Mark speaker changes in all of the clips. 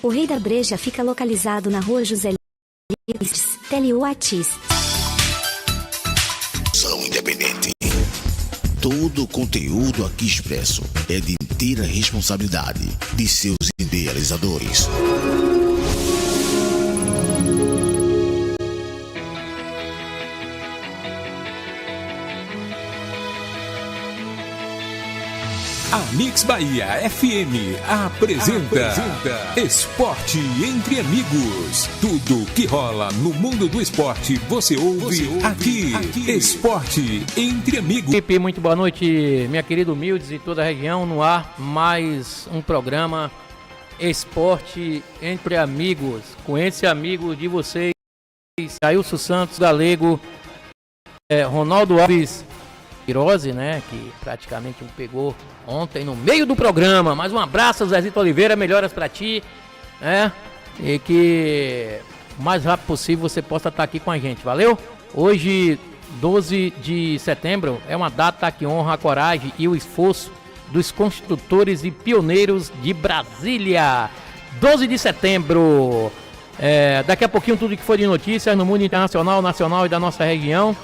Speaker 1: O Rei da Breja fica localizado na rua José Lives, Teleuatis.
Speaker 2: São independente. Todo o conteúdo aqui expresso é de inteira responsabilidade de seus idealizadores.
Speaker 3: A Mix Bahia FM apresenta Esporte Entre Amigos. Tudo que rola no mundo do esporte você ouve aqui. Esporte Entre Amigos.
Speaker 4: Equipe, muito boa noite, minha querida Humildes e toda a região. No ar, mais um programa Esporte Entre Amigos. Com esse amigo de vocês, Ailson Santos Galego, Ronaldo Alves Quirose, né, que praticamente me pegou ontem no meio do programa. Mais um abraço, Zezito Oliveira, melhoras pra ti, né, e que o mais rápido possível você possa estar aqui com a gente, valeu? Hoje, 12 de setembro, é uma data que honra a coragem e o esforço dos construtores e pioneiros de Brasília. 12 de setembro, daqui a pouquinho tudo que for de notícias no mundo internacional, nacional e da nossa região.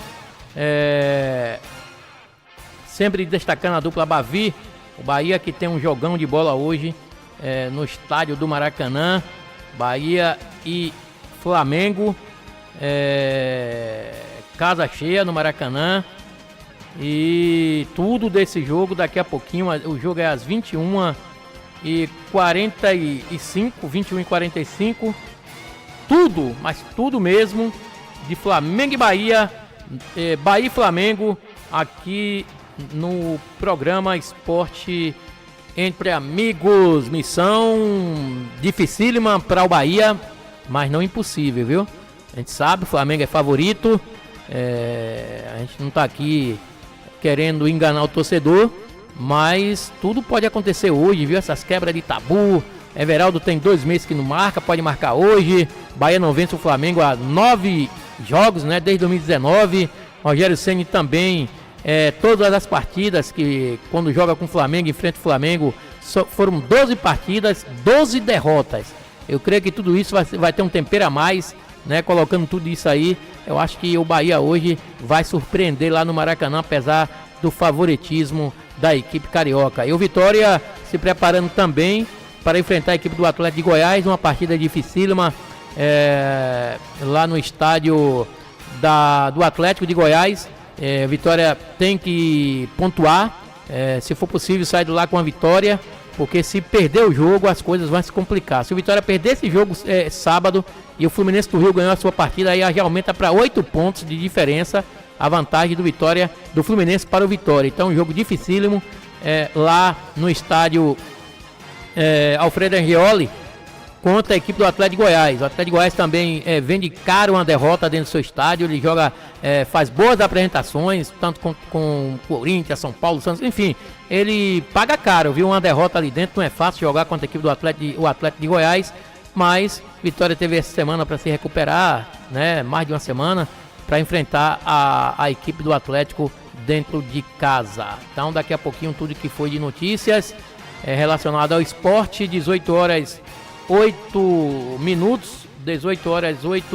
Speaker 4: Sempre destacando a dupla Bavi, o Bahia que tem um jogão de bola hoje no estádio do Maracanã. Bahia e Flamengo, casa cheia no Maracanã. E tudo desse jogo daqui a pouquinho, o jogo é às 21h45, 21h45. Tudo, mas tudo mesmo, de Flamengo e Bahia, Bahia e Flamengo, aqui no programa Esporte Entre Amigos. Missão dificílima para o Bahia, mas não impossível, viu? A gente sabe, o Flamengo é favorito, a gente não tá aqui querendo enganar o torcedor, mas tudo pode acontecer hoje, viu? Essas quebras de tabu. Everaldo tem 2 meses que não marca, pode marcar hoje. Bahia não vence o Flamengo há 9 jogos, né? Desde 2019. Rogério Ceni também, todas as partidas que quando joga com o Flamengo, enfrenta o Flamengo, foram 12 partidas, 12 derrotas. Eu creio que tudo isso vai ter um tempero a mais, né? Colocando tudo isso aí, eu acho que o Bahia hoje vai surpreender lá no Maracanã, apesar do favoritismo da equipe carioca. E o Vitória se preparando também para enfrentar a equipe do Atlético de Goiás, uma partida dificílima lá no estádio do Atlético de Goiás. Vitória tem que pontuar, se for possível sair de lá com a vitória, porque se perder o jogo as coisas vão se complicar. Se o Vitória perder esse jogo sábado e o Fluminense do Rio ganhar a sua partida, aí já aumenta para 8 pontos de diferença a vantagem do Fluminense para o Vitória. Então um jogo dificílimo lá no estádio Alfredo Enrioli contra a equipe do Atlético de Goiás. O Atlético de Goiás também vende caro uma derrota dentro do seu estádio. Ele joga, faz boas apresentações, tanto com Corinthians, São Paulo, Santos, enfim. Ele paga caro, viu? Uma derrota ali dentro, não é fácil jogar contra a equipe do Atlético de Goiás. Mas Vitória teve essa semana para se recuperar, né? Mais de uma semana, para enfrentar a equipe do Atlético dentro de casa. Então daqui a pouquinho tudo que foi de notícias relacionado ao esporte. 18 horas 8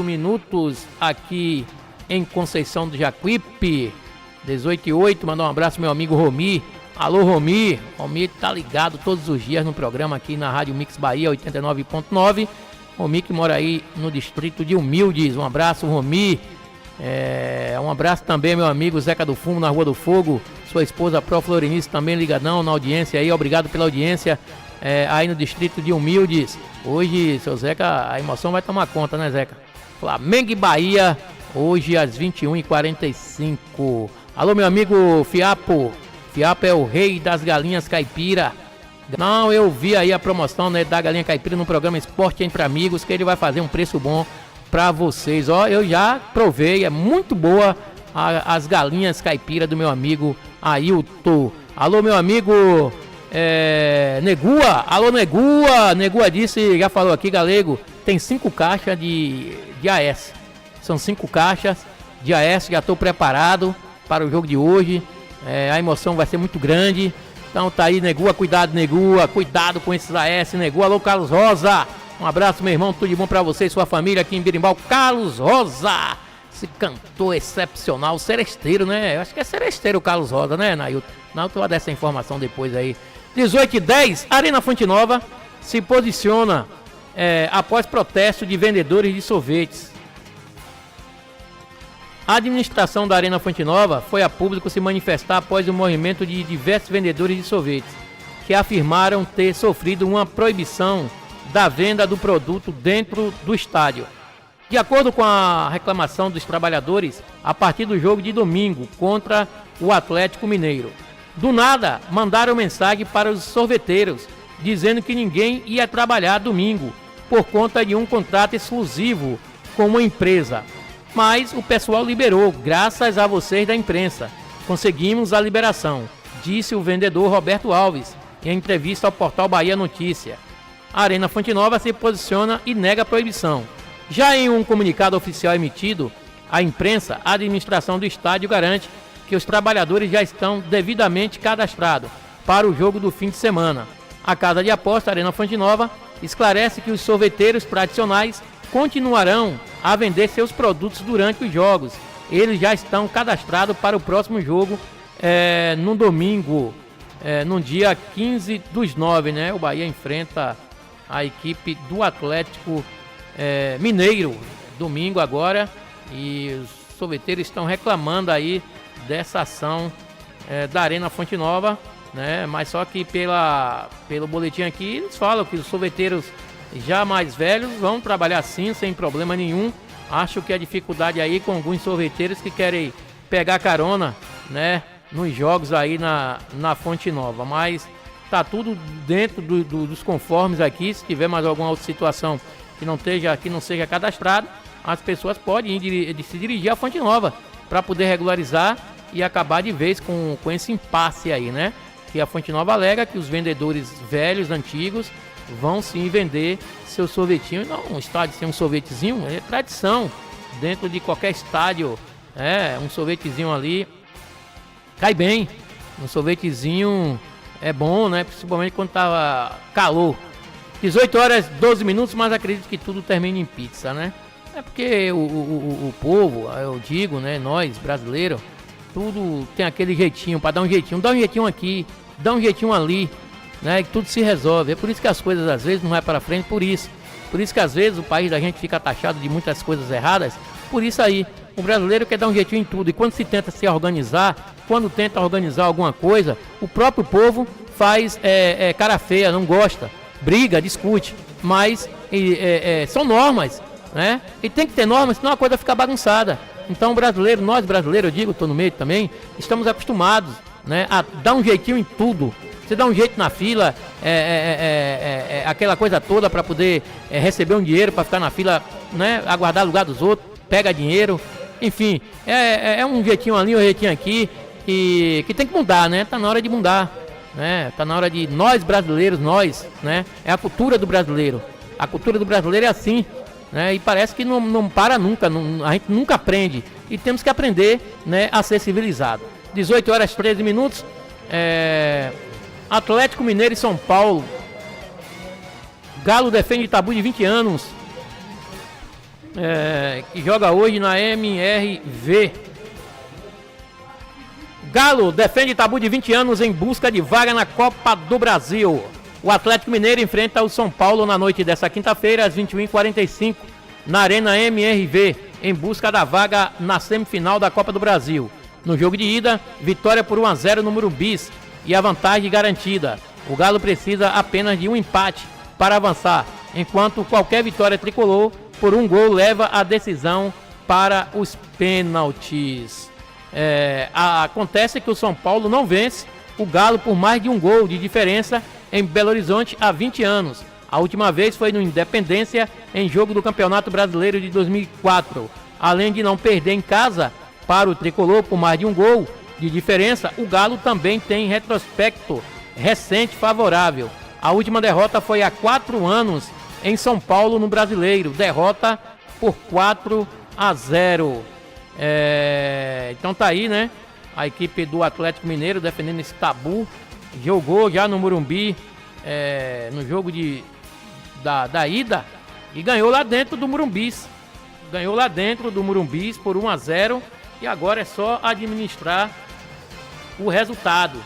Speaker 4: minutos aqui em Conceição do Jacuípe. 18h08, mandar um abraço ao meu amigo Romi. Alô Romi, Romi tá ligado todos os dias no programa aqui na Rádio Mix Bahia 89.9. Romi que mora aí no distrito de Humildes. Um abraço, Romi. Um abraço também meu amigo Zeca do Fumo na Rua do Fogo. Sua esposa Pro Florinice também ligadão na audiência aí. Obrigado pela audiência aí no distrito de Humildes. Hoje, seu Zeca, a emoção vai tomar conta, né, Zeca? Flamengo e Bahia, hoje às 21h45. Alô, meu amigo Fiapo. Fiapo é o rei das galinhas caipira. Não, eu vi aí a promoção, né, da galinha caipira no programa Esporte Entre Amigos, que ele vai fazer um preço bom pra vocês. Ó, eu já provei, é muito boa as galinhas caipira do meu amigo Ailton. Alô, meu amigo Negua, alô Negua. Negua disse, já falou aqui, Galego, tem 5 caixas de AS. São 5 caixas de AS, já estou preparado para o jogo de hoje. A emoção vai ser muito grande. Então tá aí, Negua, cuidado com esses AS, Negua. Alô, Carlos Rosa. Um abraço, meu irmão, tudo de bom pra você e sua família aqui em Birimbau. Carlos Rosa, esse cantor excepcional, seresteiro, né? Eu acho que é seresteiro o Carlos Rosa, né, Nailton? Nailton vai dar essa informação depois aí. 18h10, Arena Fonte Nova se posiciona após protesto de vendedores de sorvetes. A administração da Arena Fonte Nova foi a público se manifestar após o movimento de diversos vendedores de sorvetes, que afirmaram ter sofrido uma proibição da venda do produto dentro do estádio. De acordo com a reclamação dos trabalhadores, a partir do jogo de domingo contra o Atlético Mineiro, do nada mandaram mensagem para os sorveteiros, dizendo que ninguém ia trabalhar domingo, por conta de um contrato exclusivo com uma empresa. Mas o pessoal liberou, graças a vocês da imprensa. Conseguimos a liberação, disse o vendedor Roberto Alves, em entrevista ao portal Bahia Notícia. A Arena Fonte Nova se posiciona e nega a proibição. Já em um comunicado oficial emitido à imprensa, a administração do estádio garante que os trabalhadores já estão devidamente cadastrados para o jogo do fim de semana. A casa de aposta Arena Fonte Nova esclarece que os sorveteiros tradicionais continuarão a vender seus produtos durante os jogos. Eles já estão cadastrados para o próximo jogo no domingo, no dia 15/9, né? O Bahia enfrenta a equipe do Atlético Mineiro, domingo agora, e os sorveteiros estão reclamando aí dessa ação da Arena Fonte Nova, né? Mas só que pelo boletim aqui eles falam que os sorveteiros já mais velhos vão trabalhar sim, sem problema nenhum. Acho que a dificuldade aí com alguns sorveteiros que querem pegar carona, né, nos jogos aí na Fonte Nova, mas tá tudo dentro dos conformes aqui. Se tiver mais alguma outra situação que não seja cadastrado, as pessoas podem se dirigir à Fonte Nova para poder regularizar e acabar de vez com esse impasse aí, né? Que a Fonte Nova alega que os vendedores velhos, antigos, vão sim vender seu sorvetinho. Não, um estádio sem um sorvetezinho é tradição. Dentro de qualquer estádio, um sorvetezinho ali cai bem. Um sorvetezinho é bom, né? Principalmente quando tava calor. 18h12, mas acredito que tudo termina em pizza, né? É porque o povo, eu digo, né? Nós, brasileiros, tudo tem aquele jeitinho, para dar um jeitinho. Dá um jeitinho aqui, dá um jeitinho ali, né? Que tudo se resolve. É por isso que as coisas às vezes não vai para frente, por isso que às vezes o país da gente fica taxado de muitas coisas erradas. Por isso aí, o brasileiro quer dar um jeitinho em tudo, e quando se tenta se organizar, quando tenta organizar alguma coisa, o próprio povo faz cara feia, não gosta, briga, discute, mas são normas, né? E tem que ter normas, senão a coisa fica bagunçada. Então nós brasileiros, eu digo, estou no meio também, estamos acostumados, né, a dar um jeitinho em tudo. Você dá um jeito na fila, aquela coisa toda para poder receber um dinheiro, para ficar na fila, né, aguardar lugar dos outros, pega dinheiro, enfim, é um jeitinho ali, um jeitinho aqui, que tem que mudar, né? Tá na hora de mudar, né? Tá na hora de nós brasileiros, né? É a cultura do brasileiro. A cultura do brasileiro é assim, né? E parece que não para nunca, a gente nunca aprende, e temos que aprender, né, a ser civilizado. 18h13. Atlético Mineiro e São Paulo. Galo defende tabu de 20 anos. Que joga hoje na MRV. Galo defende tabu de 20 anos em busca de vaga na Copa do Brasil. O Atlético Mineiro enfrenta o São Paulo na noite desta quinta-feira, às 21h45, na Arena MRV, em busca da vaga na semifinal da Copa do Brasil. No jogo de ida, vitória por 1-0 no Morumbi e a vantagem garantida. O Galo precisa apenas de um empate para avançar, enquanto qualquer vitória tricolor por um gol leva a decisão para os pênaltis. Acontece que o São Paulo não vence o Galo por mais de um gol de diferença em Belo Horizonte há 20 anos. A última vez foi no Independência, em jogo do Campeonato Brasileiro de 2004. Além de não perder em casa para o tricolor por mais de um gol de diferença, o Galo também tem retrospecto recente favorável. A última derrota foi há 4 anos em São Paulo no Brasileiro, derrota por 4-0. Então tá aí, né? A equipe do Atlético Mineiro defendendo esse tabu. Jogou já no Morumbi, no jogo de da ida e ganhou lá dentro do Murumbis. Ganhou lá dentro do Murumbis por 1-0 e agora é só administrar o resultado.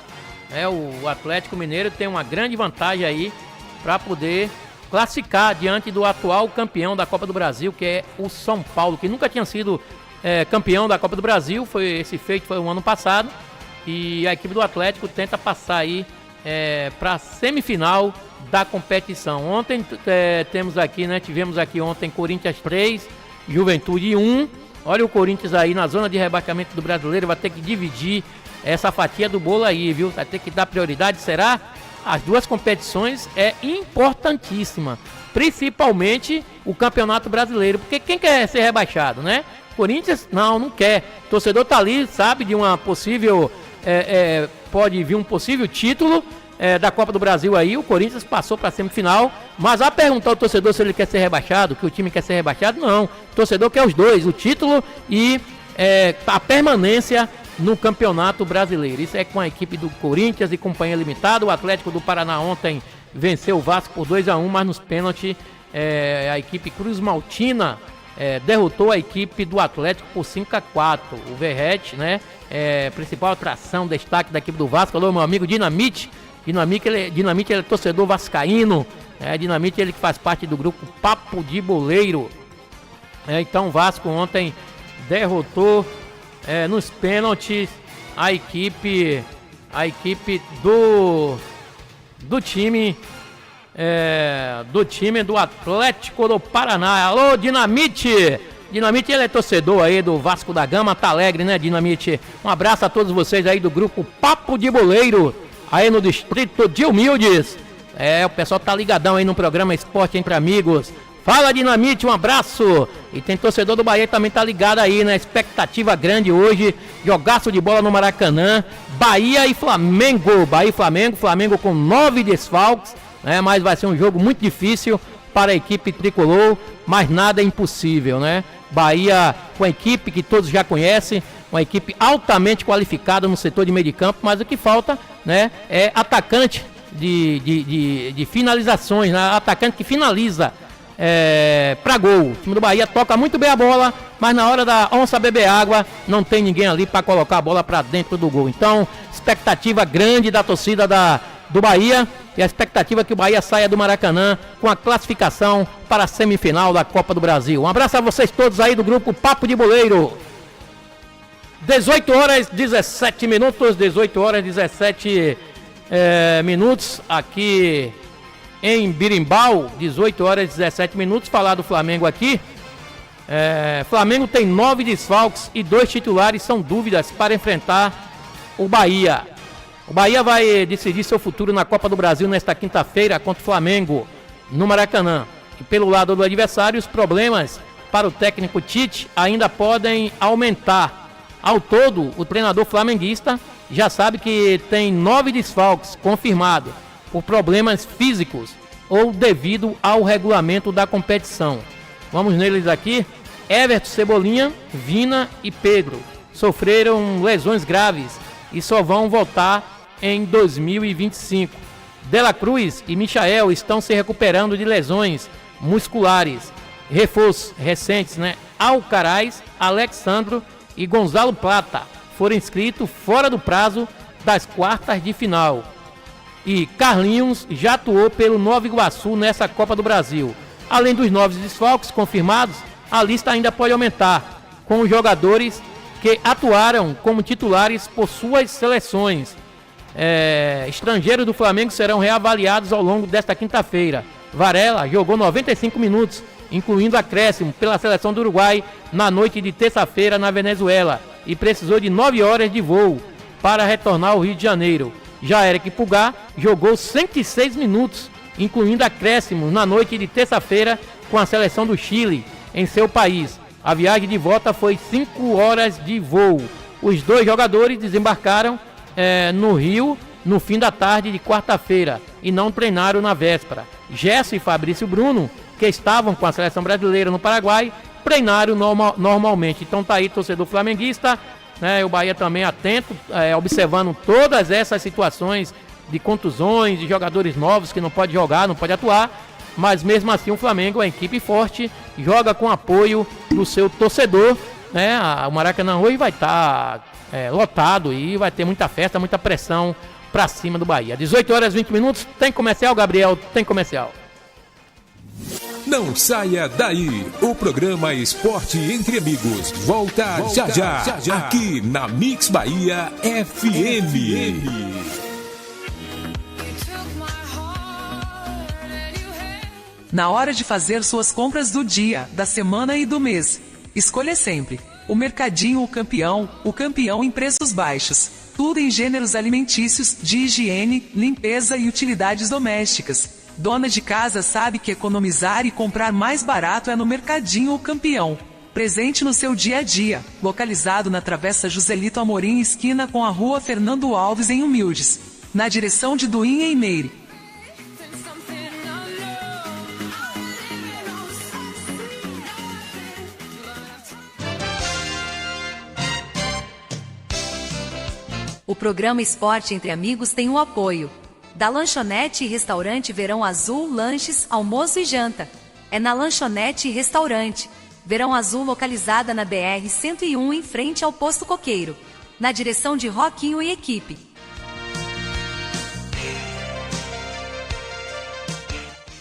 Speaker 4: O Atlético Mineiro tem uma grande vantagem aí para poder classificar diante do atual campeão da Copa do Brasil, que é o São Paulo, que nunca tinha sido campeão da Copa do Brasil. Esse feito foi o ano passado e a equipe do Atlético tenta passar aí para a semifinal da competição. Ontem tivemos aqui ontem Corinthians 3, Juventude 1. Olha o Corinthians aí na zona de rebaixamento do Brasileiro, vai ter que dividir essa fatia do bolo aí, viu? Vai ter que dar prioridade, será? As duas competições é importantíssima, principalmente o Campeonato Brasileiro, porque quem quer ser rebaixado, né? Corinthians não quer. O torcedor tá ali, sabe, de uma possível, pode vir um possível título da Copa do Brasil aí. O Corinthians passou para a semifinal, mas a perguntar ao torcedor se ele quer ser rebaixado, que o time quer ser rebaixado, não. O torcedor quer os dois, o título e a permanência no Campeonato Brasileiro. Isso é com a equipe do Corinthians e Companhia Limitada. O Atlético do Paraná ontem venceu o Vasco por 2-1, mas nos pênaltis a equipe Cruz Maltina derrotou a equipe do Atlético por 5-4. O Verrete, né, principal atração, destaque da equipe do Vasco. Alô, meu amigo Dinamite. Dinamite ele é torcedor vascaíno. Dinamite ele que faz parte do grupo Papo de Boleiro. Então o Vasco ontem derrotou nos pênaltis a equipe do time do Atlético do Paraná. Alô, Dinamite! Dinamite, ele é torcedor aí do Vasco da Gama, tá alegre, né, Dinamite? Um abraço a todos vocês aí do grupo Papo de Boleiro, aí no distrito de Humildes. O pessoal tá ligadão aí no programa Esporte Entre Amigos. Fala, Dinamite, um abraço. E tem torcedor do Bahia que também tá ligado aí, né? Expectativa grande hoje, jogaço de bola no Maracanã, Bahia e Flamengo. Bahia e Flamengo com 9 desfalques, né? Mas vai ser um jogo muito difícil para a equipe tricolor, mas nada é impossível, né? Bahia com a equipe que todos já conhecem, uma equipe altamente qualificada no setor de meio de campo, mas o que falta, né, é atacante de finalizações, né? Atacante que finaliza para gol. O time do Bahia toca muito bem a bola, mas na hora da onça beber água, não tem ninguém ali para colocar a bola para dentro do gol. Então, expectativa grande da torcida do Bahia, e a expectativa é que o Bahia saia do Maracanã com a classificação para a semifinal da Copa do Brasil. Um abraço a vocês todos aí do grupo Papo de Boleiro. 18 horas 17 minutos, 18 horas 17 minutos aqui em Birimbau, 18 horas 17 minutos. Falar do Flamengo aqui. Flamengo tem 9 desfalques e 2 titulares são dúvidas para enfrentar o Bahia. O Bahia vai decidir seu futuro na Copa do Brasil nesta quinta-feira contra o Flamengo no Maracanã. E pelo lado do adversário, os problemas para o técnico Tite ainda podem aumentar. Ao todo, o treinador flamenguista já sabe que tem 9 desfalques confirmados por problemas físicos ou devido ao regulamento da competição. Vamos neles aqui. Everton, Cebolinha, Vina e Pedro sofreram lesões graves e só vão voltar em 2025. De La Cruz e Michael estão se recuperando de lesões musculares. Reforços recentes, né? Alcaraz, Alexandro e Gonzalo Plata foram inscritos fora do prazo das quartas de final. E Carlinhos já atuou pelo Nova Iguaçu nessa Copa do Brasil. Além dos 9 desfalques confirmados, a lista ainda pode aumentar, com os jogadores que atuaram como titulares por suas seleções. Estrangeiros do Flamengo serão reavaliados ao longo desta quinta-feira. Varela jogou 95 minutos, incluindo acréscimo pela seleção do Uruguai na noite de terça-feira na Venezuela, e precisou de 9 horas de voo para retornar ao Rio de Janeiro. Já Eric Pulgar jogou 106 minutos, incluindo acréscimo na noite de terça-feira com a seleção do Chile em seu país. A viagem de volta foi 5 horas de voo. Os 2 jogadores desembarcaram no Rio no fim da tarde de quarta-feira e não treinaram na véspera. Gerson e Fabrício Bruno, que estavam com a seleção brasileira no Paraguai, treinaram normalmente. Então tá aí, torcedor flamenguista, né? O Bahia também atento, observando todas essas situações de contusões, de jogadores novos que não pode jogar, não pode atuar. mas mesmo assim o Flamengo é uma equipe forte, joga com apoio do seu torcedor, né? O Maracanã hoje vai estar lotado e vai ter muita festa, muita pressão pra cima do Bahia. 18 horas e 20 minutos, tem comercial, Gabriel? Tem comercial.
Speaker 3: Não saia daí, o programa Esporte Entre Amigos volta já, aqui na Mix Bahia FM.
Speaker 5: Na hora de fazer suas compras do dia, da semana e do mês, escolha sempre o Mercadinho o campeão em preços baixos. Tudo em gêneros alimentícios, de higiene, limpeza e utilidades domésticas. Dona de casa sabe que economizar e comprar mais barato é no Mercadinho o Campeão. Presente no seu dia a dia. Localizado na Travessa Joselito Amorim, esquina com a Rua Fernando Alves, em Humildes. Na direção de Duinha e Meire.
Speaker 6: O programa Esporte Entre Amigos tem o apoio da Lanchonete e Restaurante Verão Azul, lanches, almoço e janta. É na Lanchonete e Restaurante Verão Azul, localizada na BR-101, em frente ao Posto Coqueiro, na direção de Roquinho e equipe.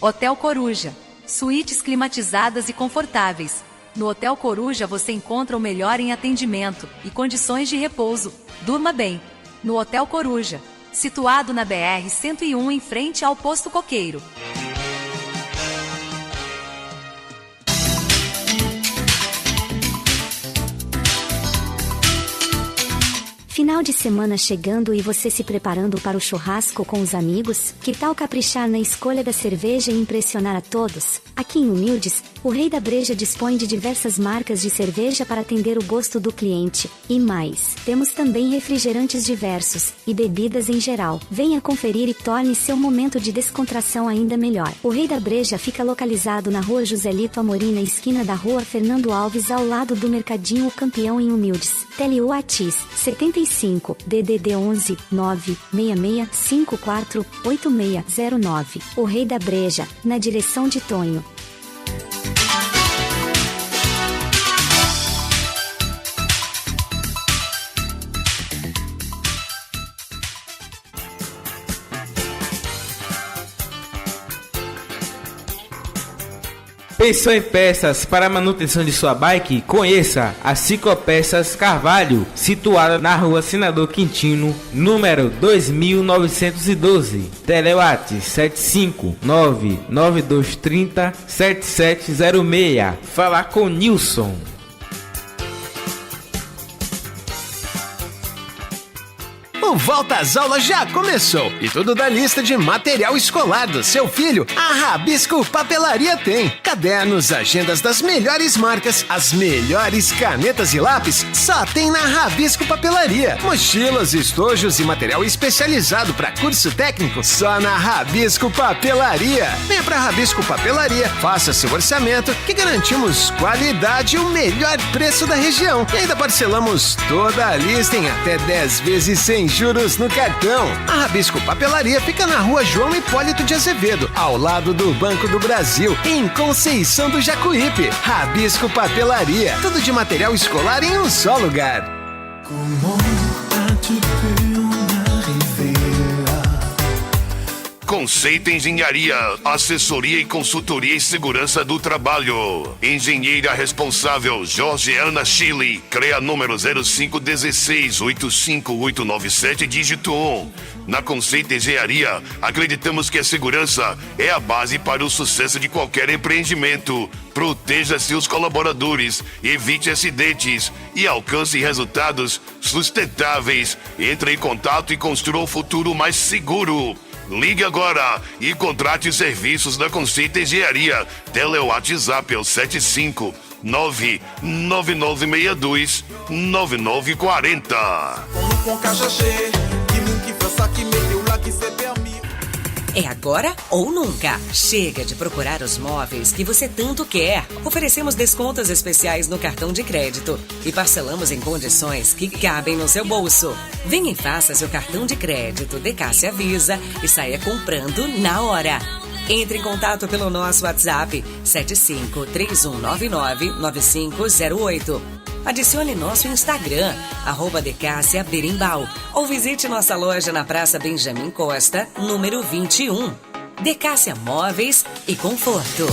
Speaker 6: Hotel Coruja, suítes climatizadas e confortáveis. No Hotel Coruja você encontra o melhor em atendimento e condições de repouso. Durma bem no Hotel Coruja, situado na BR-101, em frente ao Posto Coqueiro.
Speaker 1: Final de semana chegando e você se preparando para o churrasco com os amigos? Que tal caprichar na escolha da cerveja e impressionar a todos? Aqui em Humildes, o Rei da Breja dispõe de diversas marcas de cerveja para atender o gosto do cliente. E mais, temos também refrigerantes diversos e bebidas em geral. Venha conferir e torne seu momento de descontração ainda melhor. O Rei da Breja fica localizado na Rua Joselito Amorim, na esquina da Rua Fernando Alves, ao lado do Mercadinho o Campeão, em Humildes. Tele Whats 75 DDD 11 966 54 8609. O Rei da Breja, na direção de Tonho.
Speaker 7: Pensou em peças para a manutenção de sua bike? Conheça a Ciclopeças Carvalho, situada na Rua Senador Quintino, número 2912. Telewat 75992307706. Falar com Nilson.
Speaker 8: O Volta às Aulas já começou e tudo da lista de material escolar do seu filho, a Rabisco Papelaria tem. Cadernos, agendas das melhores marcas, as melhores canetas e lápis, só tem na Rabisco Papelaria. Mochilas, estojos e material especializado para curso técnico, só na Rabisco Papelaria. Venha pra Rabisco Papelaria, faça seu orçamento que garantimos qualidade e o melhor preço da região. E ainda parcelamos toda a lista em até 10 vezes sem juros no cartão. A Rabisco Papelaria fica na Rua João Hipólito de Azevedo, ao lado do Banco do Brasil, em Conceição do Jacuípe. Rabisco Papelaria, tudo de material escolar em um só lugar.
Speaker 9: Conceito Engenharia, assessoria e consultoria em segurança do trabalho. Engenheira responsável Jorgeana Chile, CREA número 051685897, dígito 1. Na Conceito Engenharia, acreditamos que a segurança é a base para o sucesso de qualquer empreendimento. Proteja seus colaboradores, evite acidentes e alcance resultados sustentáveis. Entre em contato e construa um futuro mais seguro. Ligue agora e contrate os serviços da Conceito Engenharia. Telewatsapp é o 75999629940.
Speaker 10: É agora ou nunca. Chega de procurar os móveis que você tanto quer. Oferecemos descontos especiais no cartão de crédito e parcelamos em condições que cabem no seu bolso. Venha e faça seu cartão de crédito de Cássia Visa e saia comprando na hora. Entre em contato pelo nosso WhatsApp 7531999508. Adicione nosso Instagram, @DecássiaBerimbau, ou visite nossa loja na Praça Benjamin Costa, número 21. Decássia Móveis e Conforto.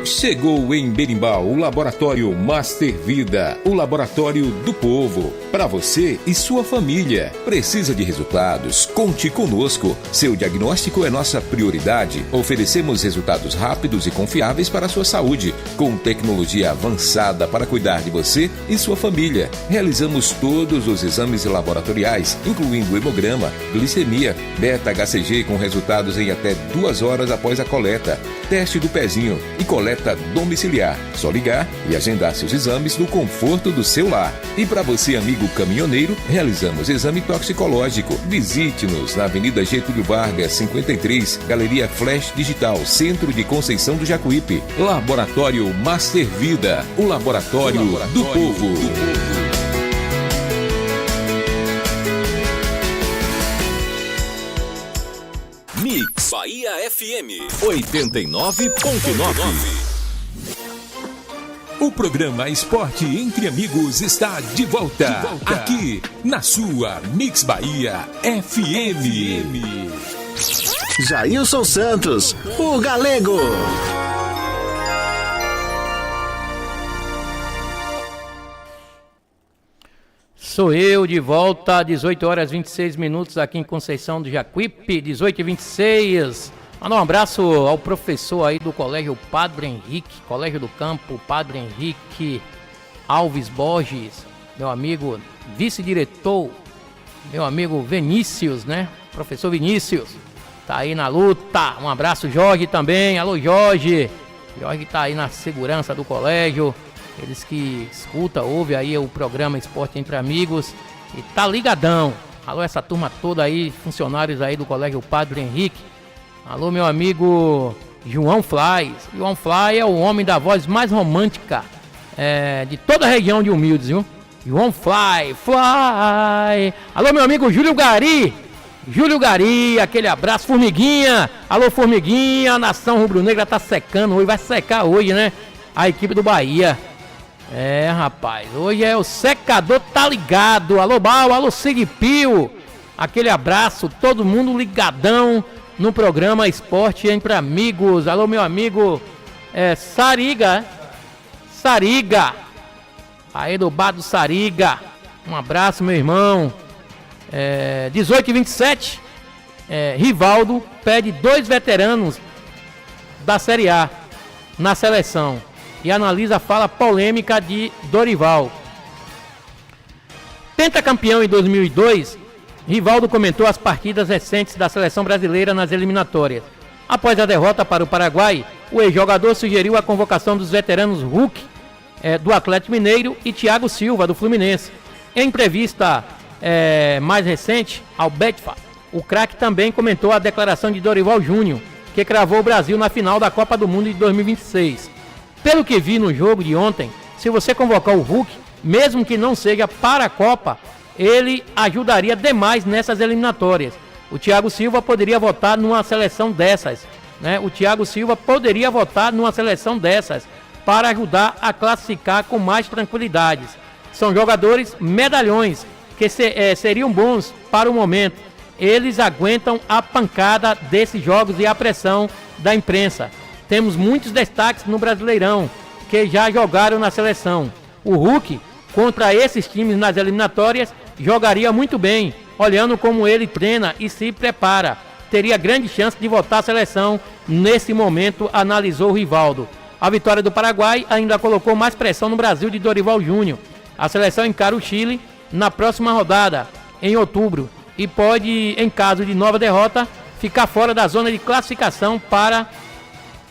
Speaker 3: Chegou em Berimbau o Laboratório Master Vida, o laboratório do povo. Para você e sua família. Precisa de resultados? Conte conosco. Seu diagnóstico é nossa prioridade. Oferecemos resultados rápidos e confiáveis para a sua saúde, com tecnologia avançada para cuidar de você e sua família. Realizamos todos os exames laboratoriais, incluindo hemograma, glicemia, beta-HCG com resultados em até 2 horas após a coleta, teste do pezinho e coleta domiciliar. Só ligar e agendar seus exames no conforto do seu lar. E para você, amigo caminhoneiro, realizamos exame toxicológico. Visite-nos na Avenida Getúlio Vargas, 53, Galeria Flash Digital, Centro de Conceição do Jacuípe. Laboratório Master Vida, o laboratório do povo.
Speaker 11: Mix Bahia FM 89.9.
Speaker 3: O programa Esporte Entre Amigos está de volta. Aqui na sua Mix Bahia FM.
Speaker 8: Jailson Santos, o Galego.
Speaker 4: Sou eu de volta, 18 horas 26 minutos aqui em Conceição do Jacuípe, 18h26. Mandar um abraço ao professor aí do Colégio Padre Henrique, Colégio do Campo, Padre Henrique Alves Borges, meu amigo vice-diretor, meu amigo Vinícius, né? Professor Vinícius, tá aí na luta. Um abraço, Jorge, também. Alô, Jorge. Jorge tá aí na segurança do colégio. Eles que escutam, ouvem aí o programa Esporte Entre Amigos e tá ligadão. Alô, essa turma toda aí, funcionários aí do Colégio Padre Henrique. Alô, meu amigo João Fly. João Fly é o homem da voz mais romântica de toda a região de Humildes, viu? João Fly. Alô, meu amigo Júlio Gari. Júlio Gari, aquele abraço. Formiguinha. Alô, Formiguinha. A nação rubro-negra tá secando hoje. Vai secar hoje, né? A equipe do Bahia. É, rapaz. Hoje é o secador, tá ligado. Alô, Bal. Alô, Sigpio. Aquele abraço. Todo mundo ligadão no programa Esporte Entre Amigos. Alô, meu amigo Sariga. Aí do bar do Sariga. Um abraço, meu irmão. 18h27. Rivaldo pede 2 veteranos da Série A na seleção e analisa a fala polêmica de Dorival. Pentacampeão em 2002, Rivaldo comentou as partidas recentes da seleção brasileira nas eliminatórias. Após a derrota para o Paraguai, o ex-jogador sugeriu a convocação dos veteranos Hulk, do Atlético Mineiro, e Thiago Silva, do Fluminense. Em entrevista mais recente ao Betfa, o craque também comentou a declaração de Dorival Júnior, que cravou o Brasil na final da Copa do Mundo de 2026. Pelo que vi no jogo de ontem, se você convocar o Hulk, mesmo que não seja para a Copa, ele ajudaria demais nessas eliminatórias. O Thiago Silva poderia votar numa seleção dessas, né? O Thiago Silva poderia votar numa seleção dessas para ajudar a classificar com mais tranquilidade. São jogadores medalhões que seriam bons para o momento. Eles aguentam a pancada desses jogos e a pressão da imprensa. Temos muitos destaques no Brasileirão que já jogaram na seleção. O Hulk, contra esses times nas eliminatórias, jogaria muito bem, olhando como ele treina e se prepara. Teria grande chance de voltar à seleção nesse momento, analisou Rivaldo. A vitória do Paraguai ainda colocou mais pressão no Brasil de Dorival Júnior. A seleção encara o Chile na próxima rodada, em outubro, e pode, em caso de nova derrota, ficar fora da zona de classificação para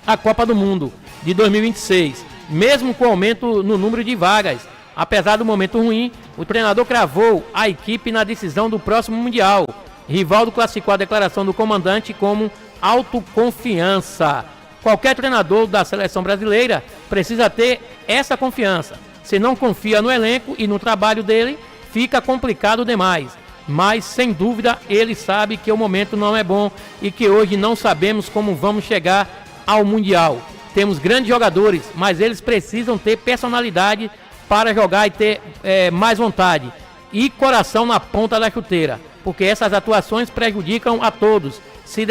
Speaker 4: a Copa do Mundo de 2026, mesmo com aumento no número de vagas. Apesar do momento ruim, o treinador cravou a equipe na decisão do próximo Mundial. Rivaldo classificou a declaração do comandante como autoconfiança. Qualquer treinador da seleção brasileira precisa ter essa confiança. Se não confia no elenco e no trabalho dele, fica complicado demais. mas sem dúvida ele sabe que o momento não é bom e que hoje não sabemos como vamos chegar ao Mundial. Temos grandes jogadores, mas eles precisam ter personalidade para jogar e ter mais vontade e coração na ponta da chuteira, porque essas atuações prejudicam a todos. Ser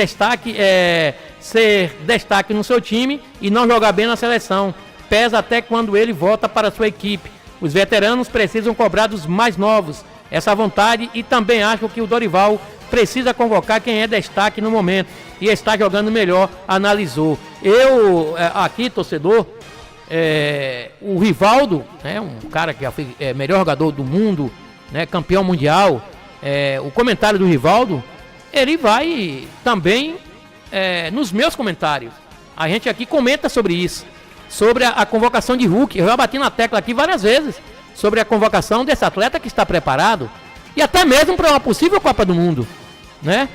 Speaker 4: destaque no seu time e não jogar bem na seleção pesa até quando ele volta para a sua equipe. Os veteranos precisam cobrar dos mais novos essa vontade, e também acho que o Dorival precisa convocar quem é destaque no momento e está jogando melhor, analisou. Eu, aqui, torcedor, o Rivaldo, né, um cara que já foi melhor jogador do mundo, né, campeão mundial, o comentário do Rivaldo, ele vai também nos meus comentários. A gente aqui comenta sobre isso, sobre a convocação de Hulk. Eu já bati na tecla aqui várias vezes sobre a convocação desse atleta que está preparado e até mesmo para uma possível Copa do Mundo, né?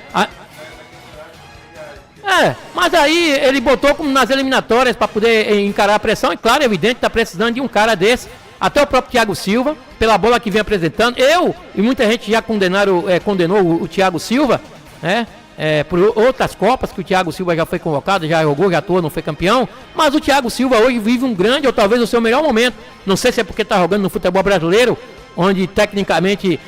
Speaker 4: Mas aí ele botou como nas eliminatórias para poder encarar a pressão, e claro, é evidente que está precisando de um cara desse. Até o próprio Thiago Silva, pela bola que vem apresentando. Eu e muita gente já condenou o Thiago Silva, né? Por outras Copas que o Thiago Silva já foi convocado, já jogou, já atuou, não foi campeão. Mas o Thiago Silva hoje vive um grande, ou talvez o seu melhor momento. Não sei se é porque está jogando no futebol brasileiro, onde tecnicamente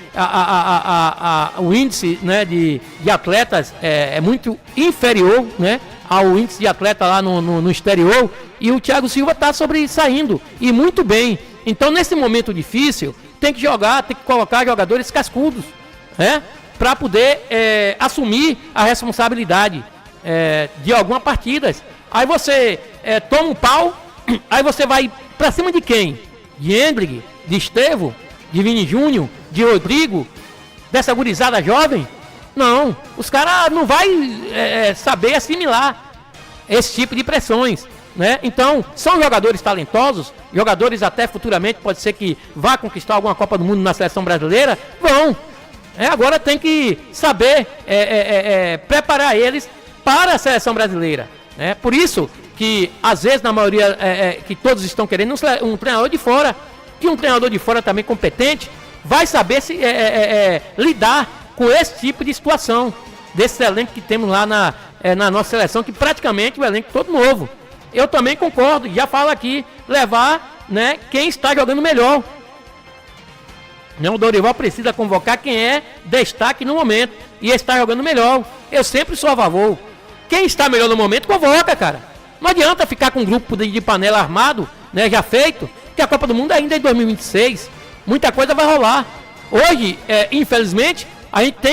Speaker 4: o índice, né, de atletas é muito inferior, né, ao índice de atleta lá no exterior. E o Thiago Silva está sobressaindo, e muito bem. Então, nesse momento difícil, tem que colocar jogadores cascudos, né, para poder assumir a responsabilidade de algumas partidas. Aí você toma um pau, aí você vai para cima de quem? De Hendrick, de Estevo, de Vini Júnior, de Rodrigo, dessa gurizada jovem? Não, os caras não vão saber assimilar esse tipo de pressões, né? Então, são jogadores talentosos, jogadores até futuramente pode ser que vá conquistar alguma Copa do Mundo na seleção brasileira, vão. Agora tem que saber preparar eles para a seleção brasileira, né? Por isso que, às vezes, na maioria, que todos estão querendo um treinador de fora, que um treinador de fora também competente vai saber lidar com esse tipo de situação, desse elenco que temos lá na nossa seleção, que praticamente o elenco todo novo. Eu também concordo, já falo aqui, levar, né, quem está jogando melhor. Não, o Dorival precisa convocar quem é destaque no momento e está jogando melhor. Eu sempre sou a favor. Quem está melhor no momento, convoca, cara. Não adianta ficar com um grupo de panela armado, né, já feito, que a Copa do Mundo ainda é em 2026. Muita coisa vai rolar. Hoje, infelizmente, a gente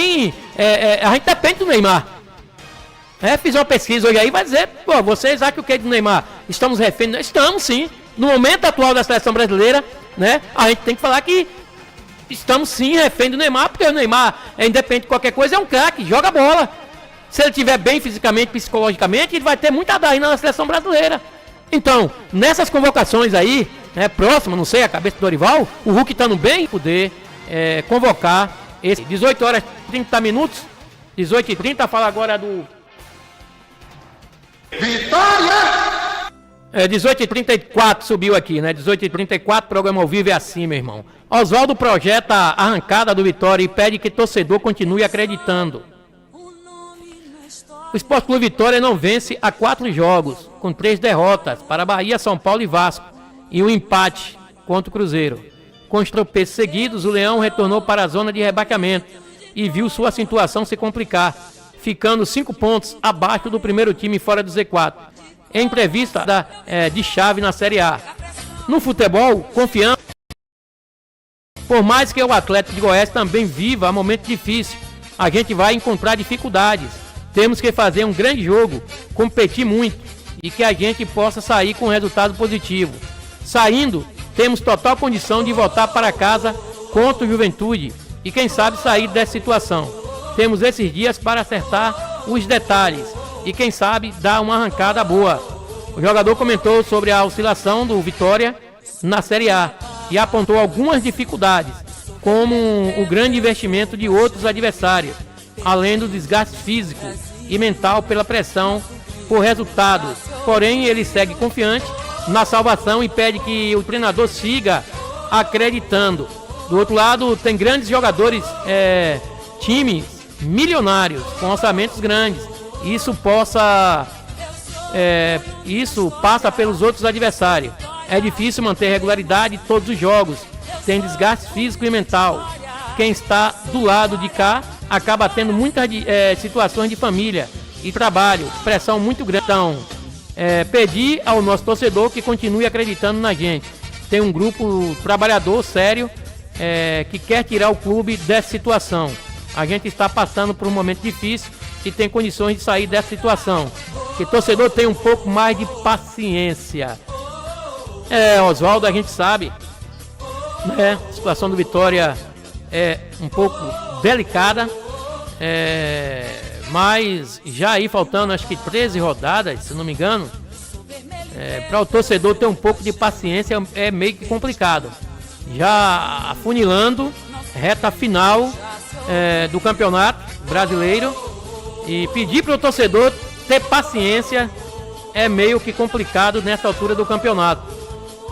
Speaker 4: depende do Neymar. Fiz uma pesquisa hoje aí, vai dizer, pô, vocês acham que o que é do Neymar? Estamos refém? Estamos sim. No momento atual da seleção brasileira, né, a gente tem que falar que estamos sim refém do Neymar, porque o Neymar, independente de qualquer coisa, é um craque, joga bola. Se ele estiver bem fisicamente, psicologicamente, ele vai ter muita dar na seleção brasileira. Então, nessas convocações aí, próxima, não sei, a cabeça do Dorival, o Hulk estando bem, poder convocar esse 18 horas e 30 minutos, 18h30, fala agora do... Vitória! 18h34 subiu aqui, né? 18h34, programa ao vivo é assim, meu irmão. Oswaldo projeta a arrancada do Vitória e pede que torcedor continue acreditando. O Sport Clube Vitória não vence há 4 jogos, com 3 derrotas para Bahia, São Paulo e Vasco, e um empate contra o Cruzeiro. Com os tropeços seguidos, o Leão retornou para a zona de rebaixamento e viu sua situação se complicar, ficando 5 pontos abaixo do primeiro time fora do Z4. Em entrevista de chave na Série A. No futebol, confiança. Por mais que o Atlético de Goiás também viva um momento difícil, a gente vai encontrar dificuldades. Temos que fazer um grande jogo, competir muito e que a gente possa sair com um resultado positivo. Saindo, temos total condição de voltar para casa contra o Juventude e quem sabe sair dessa situação. Temos esses dias para acertar os detalhes e quem sabe dar uma arrancada boa. O jogador comentou sobre a oscilação do Vitória na Série A e apontou algumas dificuldades, como o grande investimento de outros adversários, além do desgaste físico e mental pela pressão por resultados. Porém, ele segue confiante na salvação e pede que o treinador siga acreditando. Do outro lado, tem grandes jogadores times milionários, com orçamentos grandes. Isso passa pelos outros adversários. É difícil manter regularidade em todos os jogos. Tem desgaste físico e mental. Quem está do lado de cá acaba tendo muitas situações de família e trabalho, pressão muito grande. Então, pedir ao nosso torcedor que continue acreditando na gente. Tem um grupo trabalhador sério que quer tirar o clube dessa situação. A gente está passando por um momento difícil e tem condições de sair dessa situação. Que o torcedor tem um pouco mais de paciência. Oswaldo, a gente sabe, né? A situação do Vitória é um pouco delicada, mas já aí faltando acho que 13 rodadas, se não me engano, para o torcedor ter um pouco de paciência é meio que complicado. Já afunilando, reta final do Campeonato Brasileiro, e pedir para o torcedor ter paciência é meio que complicado nessa altura do campeonato.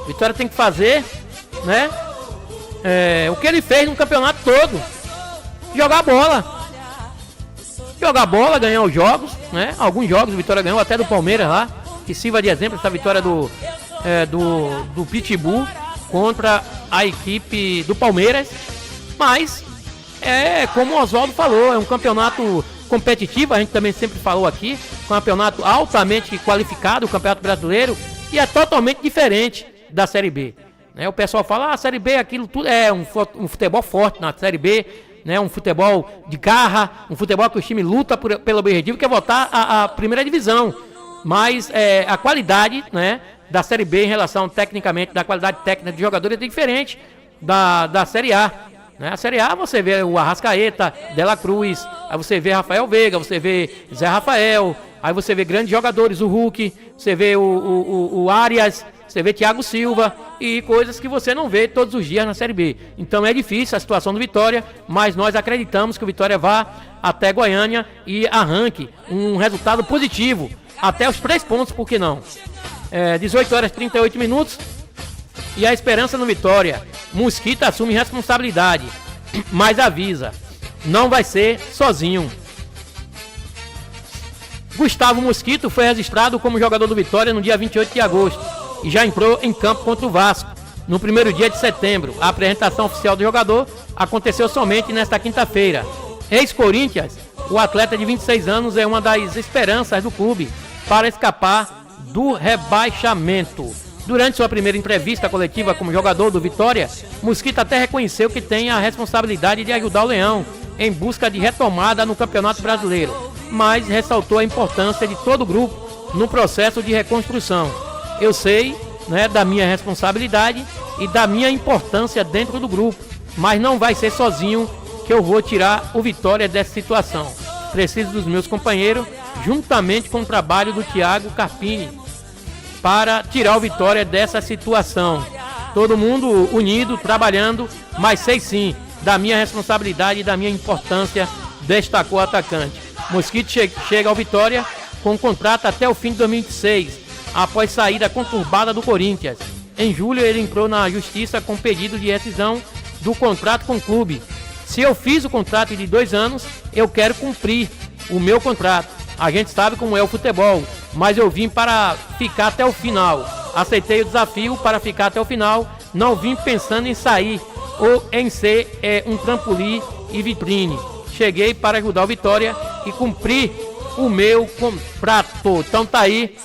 Speaker 4: Vitória tem que fazer, né, o que ele fez no campeonato todo: jogar bola, ganhar os jogos, né? Alguns jogos o Vitória ganhou, até do Palmeiras lá, que sirva de exemplo essa vitória do Pitbull contra a equipe do Palmeiras. Mas como o Oswaldo falou, é um campeonato competitivo, a gente também sempre falou aqui, campeonato altamente qualificado, o Campeonato Brasileiro, e é totalmente diferente da Série B. O pessoal fala, a Série B, aquilo tudo é um futebol forte na Série B, né? Um futebol de garra, um futebol que o time luta pelo objetivo, que é voltar à primeira divisão. Mas a qualidade, né, da Série B em relação tecnicamente, da qualidade técnica de jogadores é diferente da Série A. A Série A você vê o Arrascaeta, Dela Cruz, aí você vê Rafael Veiga, você vê Zé Rafael, aí você vê grandes jogadores, o Hulk, você vê o Arias, você vê Thiago Silva e coisas que você não vê todos os dias na Série B. Então é difícil a situação do Vitória, mas nós acreditamos que o Vitória vá até Goiânia e arranque um resultado positivo, até os 3 pontos, por que não? 18 horas e 38 minutos. E a esperança no Vitória: Mosquito assume responsabilidade, mas avisa, não vai ser sozinho. Gustavo Mosquito foi registrado como jogador do Vitória no dia 28 de agosto e já entrou em campo contra o Vasco no primeiro dia de setembro. A apresentação oficial do jogador aconteceu somente nesta quinta-feira. Ex-Corinthians, o atleta de 26 anos é uma das esperanças do clube para escapar do rebaixamento. Durante sua primeira entrevista coletiva como jogador do Vitória, Mosquito até reconheceu que tem a responsabilidade de ajudar o Leão em busca de retomada no Campeonato Brasileiro, mas ressaltou a importância de todo o grupo no processo de reconstrução. Eu sei, né, da minha responsabilidade e da minha importância dentro do grupo, mas não vai ser sozinho que eu vou tirar o Vitória dessa situação. Preciso dos meus companheiros, juntamente com o trabalho do Thiago Carpini, para tirar o Vitória dessa situação. Todo mundo unido, trabalhando, mas sei sim da minha responsabilidade e da minha importância, destacou o atacante. Mosquito chega ao Vitória com contrato até o fim de 2026, após saída conturbada do Corinthians. Em julho ele entrou na justiça com pedido de rescisão do contrato com o clube. Se eu fiz o contrato de 2 anos, eu quero cumprir o meu contrato. A gente sabe como é o futebol, mas eu vim para ficar até o final. Aceitei o desafio para ficar até o final, não vim pensando em sair ou em ser um trampolim e vitrine. Cheguei para ajudar o Vitória e cumprir o meu contrato. Então tá aí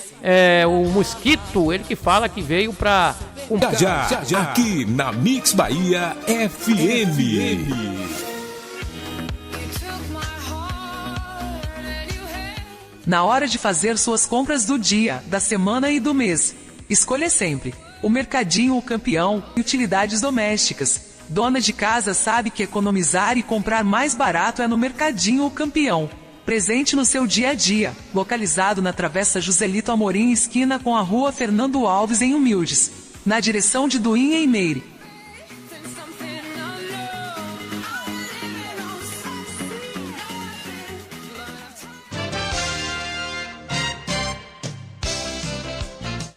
Speaker 4: o Mosquito, ele que fala que veio para cumprir.
Speaker 3: Já, aqui na Mix Bahia FM.
Speaker 5: Na hora de fazer suas compras do dia, da semana e do mês, escolha sempre o Mercadinho, o campeão e utilidades domésticas. Dona de casa sabe que economizar e comprar mais barato é no Mercadinho, o campeão. Presente no seu dia a dia, localizado na Travessa Joselito Amorim, esquina com a Rua Fernando Alves, em Humildes, na direção de Duim, em Meire.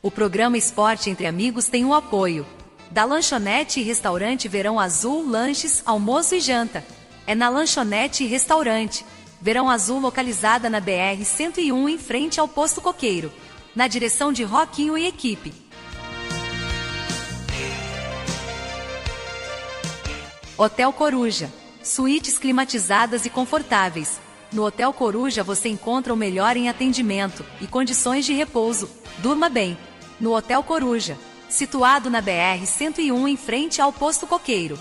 Speaker 6: O programa Esporte Entre Amigos tem o apoio da Lanchonete e Restaurante Verão Azul, lanches, almoço e janta. É na Lanchonete e Restaurante. Verão Azul, localizada na BR-101 em frente ao Posto Coqueiro. Na direção de Roquinho e equipe. Hotel Coruja. Suítes climatizadas e confortáveis. No Hotel Coruja você encontra o melhor em atendimento e condições de repouso. Durma bem. No Hotel Coruja. Situado na BR-101 em frente ao Posto Coqueiro.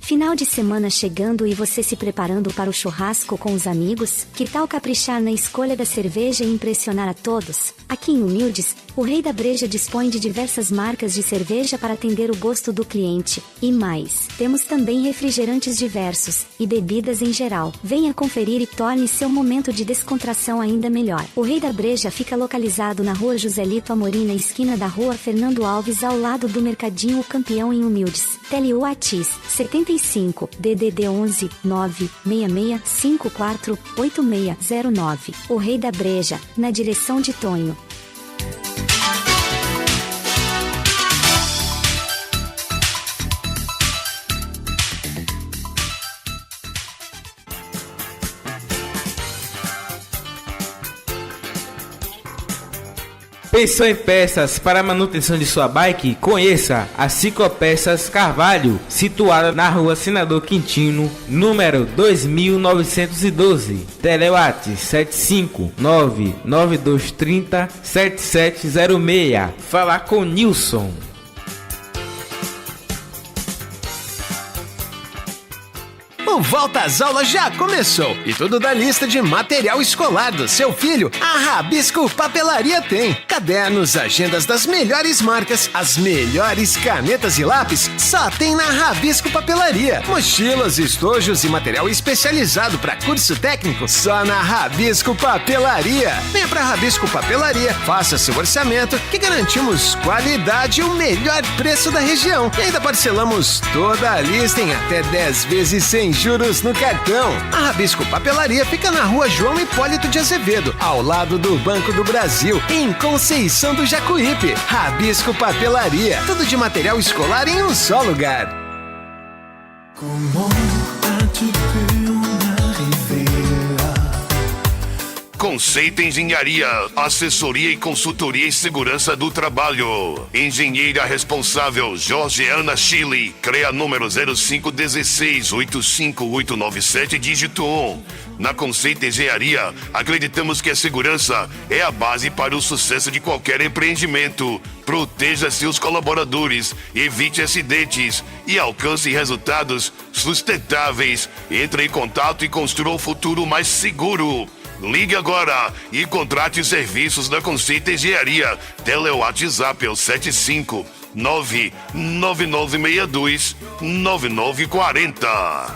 Speaker 1: Final de semana chegando e você se preparando para o churrasco com os amigos? Que tal caprichar na escolha da cerveja e impressionar a todos? Aqui em Humildes, o Rei da Breja dispõe de diversas marcas de cerveja para atender o gosto do cliente. E mais, temos também refrigerantes diversos e bebidas em geral. Venha conferir e torne seu momento de descontração ainda melhor. O Rei da Breja fica localizado na Rua Joselito Amorim, na esquina da Rua Fernando Alves, ao lado do Mercadinho O Campeão em Humildes. Tele Whats 75 DDD 11 966 54 8609. O Rei da Breja, na direção de Tonho.
Speaker 7: Pensou em peças para a manutenção de sua bike? Conheça a Ciclopeças Carvalho, situada na Rua Senador Quintino, número 2912. Telewhats 75992307706. Falar com Nilson.
Speaker 8: O Volta às Aulas já começou e tudo da lista de material escolar do seu filho, a Rabisco Papelaria tem. Cadernos, agendas das melhores marcas, as melhores canetas e lápis, só tem na Rabisco Papelaria. Mochilas, estojos e material especializado para curso técnico, só na Rabisco Papelaria. Venha pra Rabisco Papelaria, faça seu orçamento que garantimos qualidade e o melhor preço da região. E ainda parcelamos toda a lista em até 10 vezes sem juros no cartão. A Rabisco Papelaria fica na Rua João Hipólito de Azevedo, ao lado do Banco do Brasil, em Conceição do Jacuípe. Rabisco Papelaria, tudo de material escolar em um só lugar.
Speaker 9: Conceito Engenharia, assessoria e consultoria em segurança do trabalho. Engenheira responsável Jorgeana Chile, CREA número 051685897, dígito 1. Na Conceito Engenharia, acreditamos que a segurança é a base para o sucesso de qualquer empreendimento. Proteja seus colaboradores, evite acidentes e alcance resultados sustentáveis. Entre em contato e construa um futuro mais seguro. Ligue agora e contrate serviços da Conceito Engenharia. TelewhatsApp é o 75999629940.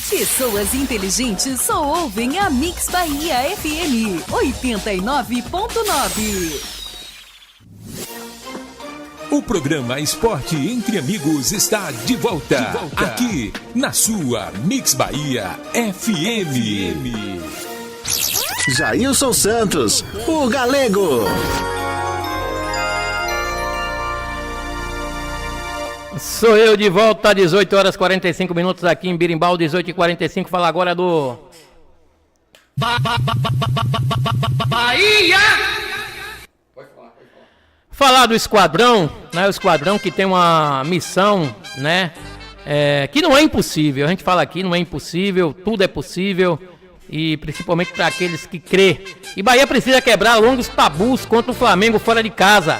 Speaker 12: Pessoas inteligentes só ouvem a Mix Bahia FM 89.9.
Speaker 3: O programa Esporte Entre Amigos está de volta. Aqui na sua Mix Bahia FM.
Speaker 2: Jailson Santos, o Galego.
Speaker 4: Sou eu de volta, 18 horas 45 minutos aqui em Birimbau, 18h45. Fala agora do Bahia! Falar do esquadrão, né? O esquadrão que tem uma missão, né? Que não é impossível. A gente fala aqui, não é impossível, tudo é possível. E principalmente para aqueles que crê. E Bahia precisa quebrar longos tabus contra o Flamengo fora de casa.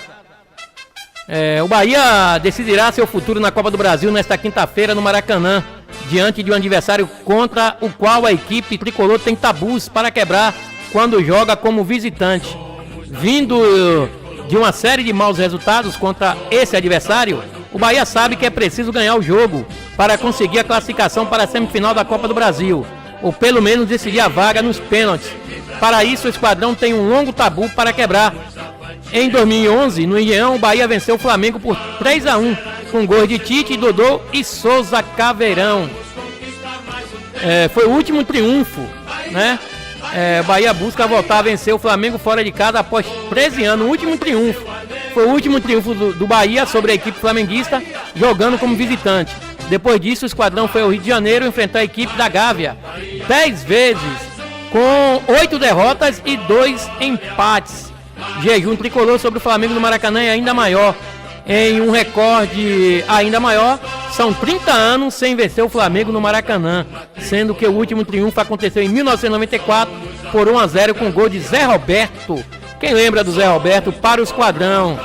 Speaker 4: O Bahia decidirá seu futuro na Copa do Brasil nesta quinta-feira no Maracanã, diante de um adversário contra o qual a equipe tricolor tem tabus para quebrar quando joga como visitante. Vindo de uma série de maus resultados contra esse adversário, o Bahia sabe que é preciso ganhar o jogo para conseguir a classificação para a semifinal da Copa do Brasil, ou pelo menos decidir a vaga nos pênaltis. Para isso, o esquadrão tem um longo tabu para quebrar. Em 2011, no Engenhão, o Bahia venceu o Flamengo por 3-1, com gols de Tite, Dodô e Souza Caveirão. Foi o último triunfo, né? Bahia busca voltar a vencer o Flamengo fora de casa após 13 anos, o último triunfo. Foi o último triunfo do Bahia sobre a equipe flamenguista, jogando como visitante. Depois disso, o esquadrão foi ao Rio de Janeiro enfrentar a equipe da Gávea 10 vezes, com 8 derrotas e 2 empates. Jejum tricolor sobre o Flamengo no Maracanã é ainda maior. Em um recorde ainda maior, são 30 anos sem vencer o Flamengo no Maracanã, sendo que o último triunfo aconteceu em 1994 por 1-0 com gol de Zé Roberto. Quem lembra do Zé Roberto para o esquadrão?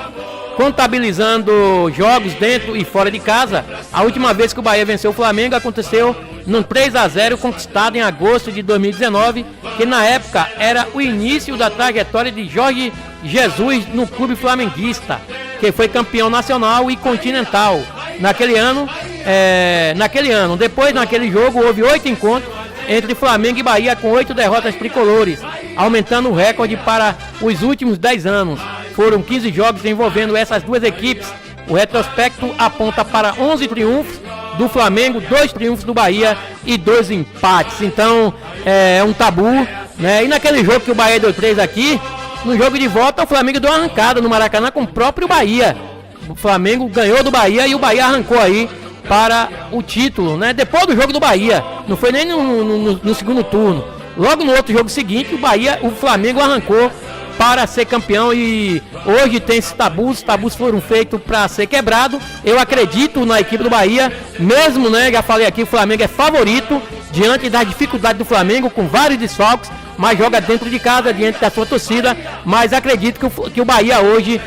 Speaker 4: Contabilizando jogos dentro e fora de casa, a última vez que o Bahia venceu o Flamengo aconteceu num 3-0 conquistado em agosto de 2019, que na época era o início da trajetória de Jorge Jesus no clube flamenguista, que foi campeão nacional e continental. Naquele ano, depois naquele jogo houve 8 encontros entre Flamengo e Bahia com 8 derrotas tricolores, aumentando o recorde para os últimos 10 anos. Foram 15 jogos envolvendo essas duas equipes. O retrospecto aponta para 11 triunfos do Flamengo, 2 triunfos do Bahia e 2 empates. Então é um tabu, né? E naquele jogo que o Bahia deu 3 aqui, no jogo de volta o Flamengo deu uma arrancada no Maracanã com o próprio Bahia. O Flamengo ganhou do Bahia e o Bahia arrancou aí para o título, né? Depois do jogo do Bahia, não foi nem no segundo turno. Logo no outro jogo seguinte, o Flamengo arrancou para ser campeão e hoje tem esses tabus. Os tabus foram feitos para ser quebrado. Eu acredito na equipe do Bahia, mesmo, né? Já falei aqui, o Flamengo é favorito diante das dificuldades do Flamengo, com vários desfalques, mas joga dentro de casa, diante da sua torcida. Mas acredito que o Bahia hoje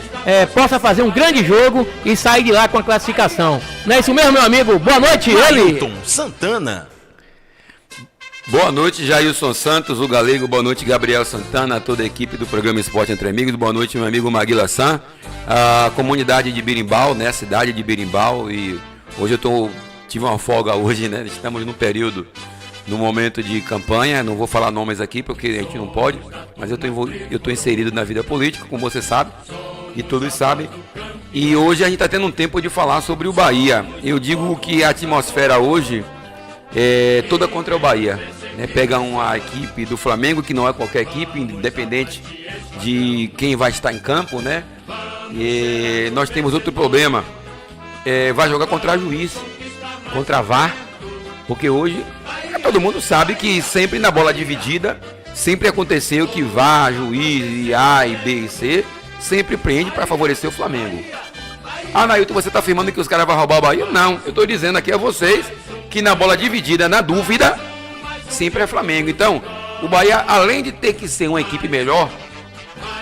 Speaker 4: possa fazer um grande jogo e sair de lá com a classificação. Não é isso mesmo, meu amigo? Boa noite,
Speaker 13: Ailton Santana. Boa noite, Jailson Santos, o Galego. Boa noite, Gabriel Santana, toda a equipe do programa Esporte Entre Amigos. Boa noite, meu amigo Maguila San, a comunidade de Birimbau, né, a cidade de Birimbau. E hoje tive uma folga hoje, né? Estamos no momento de campanha. Não vou falar nomes aqui porque a gente não pode, mas eu estou inserido na vida política, como você sabe, e todos sabem. E hoje a gente está tendo um tempo de falar sobre o Bahia. Eu digo que a atmosfera hoje é toda contra o Bahia, né? Pega uma equipe do Flamengo, que não é qualquer equipe, independente de quem vai estar em campo, né? E nós temos outro problema, vai jogar contra juiz, contra VAR, porque hoje todo mundo sabe que sempre na bola dividida, sempre aconteceu que VAR, juiz, A e B e C, sempre prende para favorecer o Flamengo. Nailton, você está afirmando que os caras vão roubar o Bahia? Não, eu estou dizendo aqui a vocês que na bola dividida, na dúvida, sempre é Flamengo. Então, o Bahia, além de ter que ser uma equipe melhor,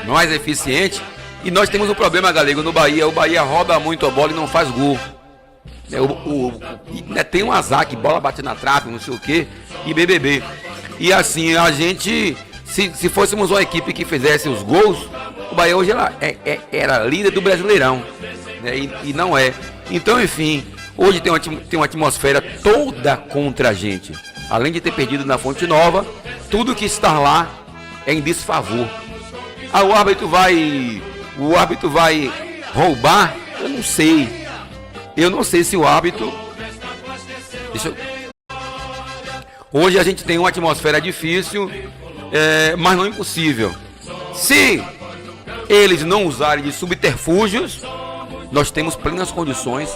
Speaker 13: mais eficiente, e nós temos um problema, Galego, no Bahia. O Bahia rouba muito a bola e não faz gol. Tem um azar que bola bate na trave, não sei o que, e BBB. E assim, a gente, se fôssemos uma equipe que fizesse os gols, o Bahia hoje era líder do Brasileirão, né? E não é. Então, enfim, hoje tem uma atmosfera toda contra a gente. Além de ter perdido na Fonte Nova, tudo que está lá é em desfavor. O árbitro vai roubar? Eu não sei. Eu não sei se o árbitro... Hoje a gente tem uma atmosfera difícil, mas não impossível. Se eles não usarem de subterfúgios, nós temos plenas condições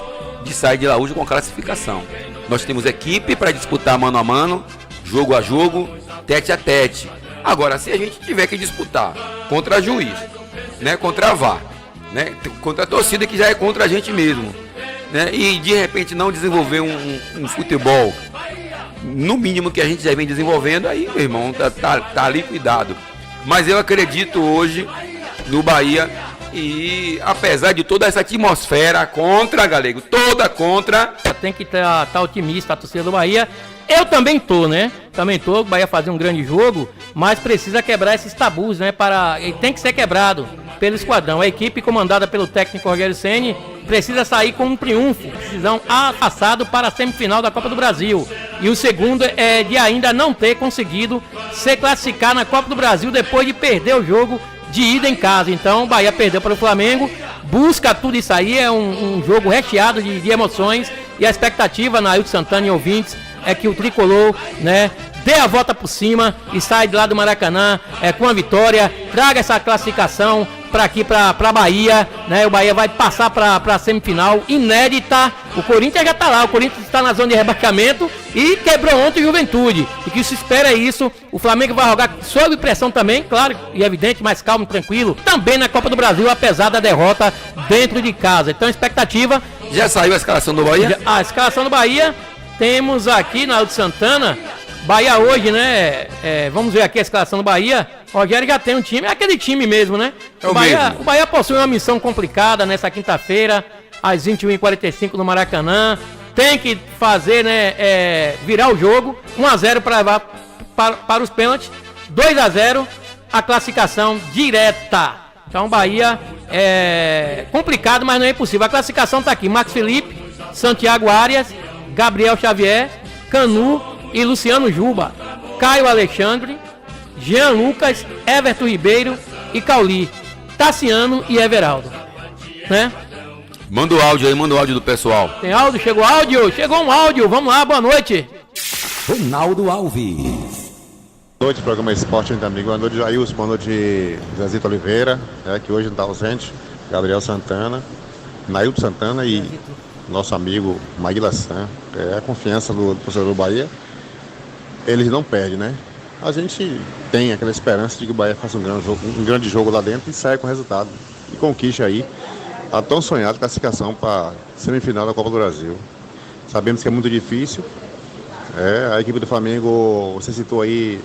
Speaker 13: de sair de lá hoje com a classificação. Nós temos equipe para disputar mano a mano, jogo a jogo, tete a tete. Agora, se a gente tiver que disputar contra juiz, né, contra a VAR, né, contra a torcida que já é contra a gente mesmo, né, e de repente não desenvolver um futebol no mínimo que a gente já vem desenvolvendo, aí, meu irmão, tá liquidado. Mas eu acredito hoje no Bahia. E apesar de toda essa atmosfera contra, Galego, toda contra,
Speaker 4: tem que estar otimista a torcida do Bahia. Eu também tô, né? O Bahia fazer um grande jogo, mas precisa quebrar esses tabus, né? E tem que ser quebrado pelo esquadrão. A equipe comandada pelo técnico Rogério Ceni precisa sair com um triunfo, decisão passado para a semifinal da Copa do Brasil. E o segundo é de ainda não ter conseguido se classificar na Copa do Brasil depois de perder o jogo de ida em casa. Então o Bahia perdeu para o Flamengo, busca tudo isso aí, é um jogo recheado de emoções, e a expectativa na Ailton Santana e ouvintes é que o tricolor, né, dê a volta por cima e sai de lá do Maracanã com a vitória, traga essa classificação para aqui, para Bahia, né? O Bahia vai passar para a semifinal inédita. O Corinthians já está lá, o Corinthians está na zona de rebaixamento e quebrou ontem o Juventude. O que se espera é isso. O Flamengo vai jogar sob pressão também, claro e evidente, mais calmo e tranquilo, também na Copa do Brasil, apesar da derrota dentro de casa. Então, expectativa.
Speaker 13: Já saiu a escalação do Bahia?
Speaker 4: A escalação do Bahia, temos aqui na Aldo Santana. Bahia hoje, né? Vamos ver aqui a escalação do Bahia. O Rogério já tem um time, é aquele time mesmo, né? O Bahia possui uma missão complicada nessa quinta-feira, às 21h45 no Maracanã. Tem que fazer, né? Virar o jogo. 1-0 para levar para os pênaltis. 2-0, a classificação direta. Então, Bahia é complicado, mas não é impossível. A classificação tá aqui: Marcos Felipe, Santiago Arias, Gabriel Xavier, Canu e Luciano Juba, Caio Alexandre, Jean Lucas, Everton Ribeiro e Cauli, Tassiano e Everaldo, né?
Speaker 13: Manda o áudio aí, manda o áudio do pessoal.
Speaker 4: Tem áudio? Chegou áudio? Chegou um áudio, vamos lá, boa noite.
Speaker 14: Ronaldo Alves.
Speaker 15: Boa noite, programa Esporte Entre Amigos. Boa noite, Jailson. Boa noite, Zezito Oliveira, que hoje não está ausente, Gabriel Santana, Nailton Santana e nosso amigo Maguila San. A confiança do torcedor do Bahia. Eles não perdem, né? A gente tem aquela esperança de que o Bahia faça um grande jogo lá dentro e saia com resultado. E conquiste aí a tão sonhada classificação para a semifinal da Copa do Brasil. Sabemos que é muito difícil. A equipe do Flamengo, você citou aí